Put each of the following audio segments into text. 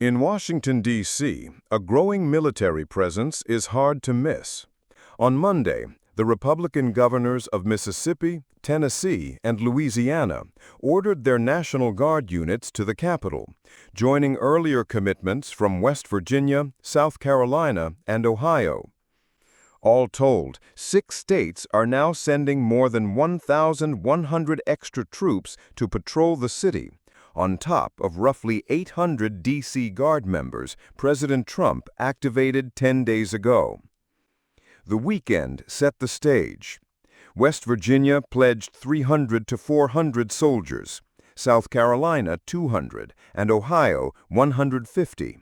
In Washington, D.C., a growing military presence is hard to miss. On Monday, the Republican governors of Mississippi, Tennessee, and Louisiana ordered their National Guard units to the Capitol, joining earlier commitments from West Virginia, South Carolina, and Ohio. All told, 6 states are now sending more than 1,100 extra troops to patrol the city, on top of roughly 800 D.C. Guard members President Trump activated 10 days ago. The weekend set the stage. West Virginia pledged 300 to 400 soldiers, South Carolina 200, and Ohio 150.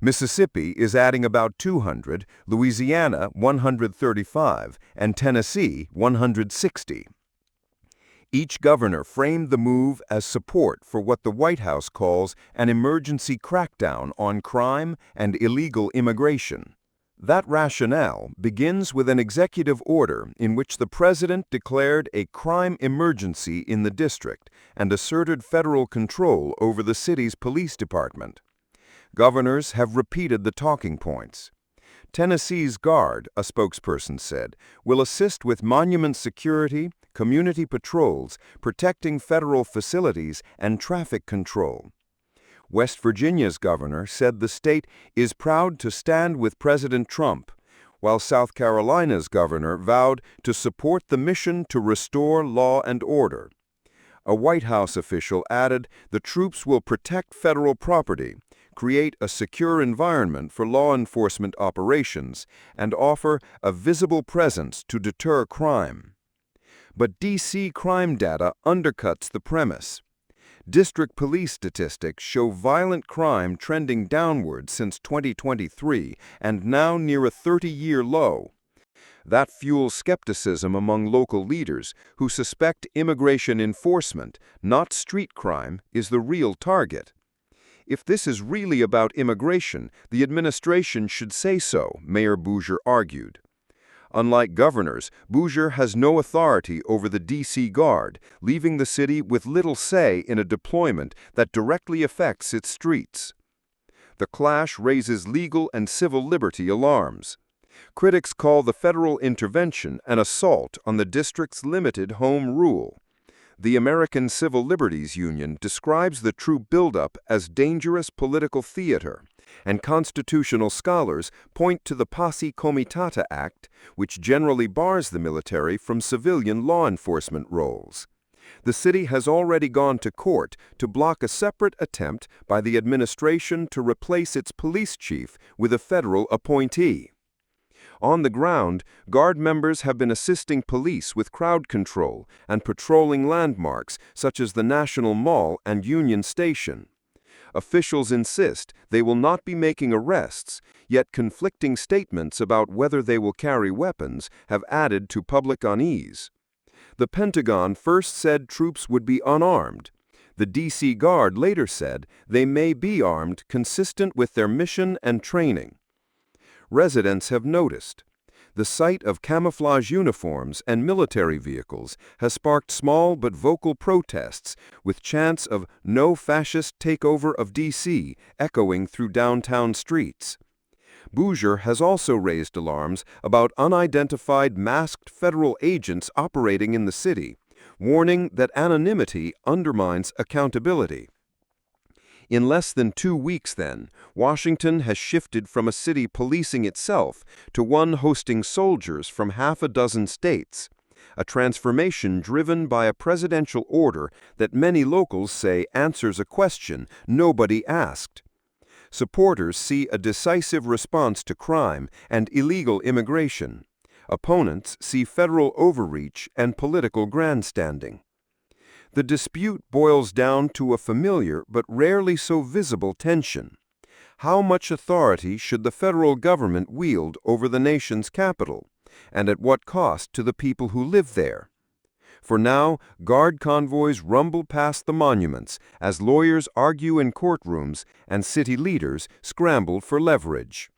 Mississippi is adding about 200, Louisiana 135, and Tennessee 160. Each governor framed the move as support for what the White House calls an emergency crackdown on crime and illegal immigration. That rationale begins with an executive order in which the president declared a crime emergency in the district and asserted federal control over the city's police department. Governors have repeated the talking points. Tennessee's Guard, a spokesperson said, will assist with monument security, community patrols, protecting federal facilities, and traffic control. West Virginia's governor said the state is proud to stand with President Trump, while South Carolina's governor vowed to support the mission to restore law and order. A White House official added the troops will protect federal property, create a secure environment for law enforcement operations, and offer a visible presence to deter crime. But D.C. crime data undercuts the premise. District police statistics show violent crime trending downward since 2023 and now near a 30-year low. That fuels skepticism among local leaders who suspect immigration enforcement, not street crime, is the real target. If this is really about immigration, the administration should say so, Mayor Bouger argued. Unlike governors, Bouger has no authority over the D.C. Guard, leaving the city with little say in a deployment that directly affects its streets. The clash raises legal and civil liberty alarms. Critics call the federal intervention an assault on the district's limited home rule. The American Civil Liberties Union describes the troop buildup as dangerous political theater, and constitutional scholars point to the Posse Comitata Act, which generally bars the military from civilian law enforcement roles. The city has already gone to court to block a separate attempt by the administration to replace its police chief with a federal appointee. On the ground, Guard members have been assisting police with crowd control and patrolling landmarks such as the National Mall and Union Station. Officials insist they will not be making arrests, yet conflicting statements about whether they will carry weapons have added to public unease. The Pentagon first said troops would be unarmed. The D.C. Guard later said they may be armed consistent with their mission and training. Residents have noticed. The sight of camouflage uniforms and military vehicles has sparked small but vocal protests, with chants of "No fascist takeover of D.C." echoing through downtown streets. Bouger has also raised alarms about unidentified masked federal agents operating in the city, warning that anonymity undermines accountability. In less than 2 weeks, then, Washington has shifted from a city policing itself to one hosting soldiers from half a dozen states, a transformation driven by a presidential order that many locals say answers a question nobody asked. Supporters see a decisive response to crime and illegal immigration. Opponents see federal overreach and political grandstanding. The dispute boils down to a familiar but rarely so visible tension. How much authority should the federal government wield over the nation's capital, and at what cost to the people who live there? For now, Guard convoys rumble past the monuments as lawyers argue in courtrooms and city leaders scramble for leverage.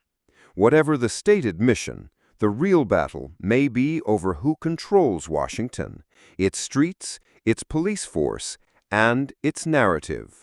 Whatever the stated mission, the real battle may be over who controls Washington, its streets, its police force, and its narrative.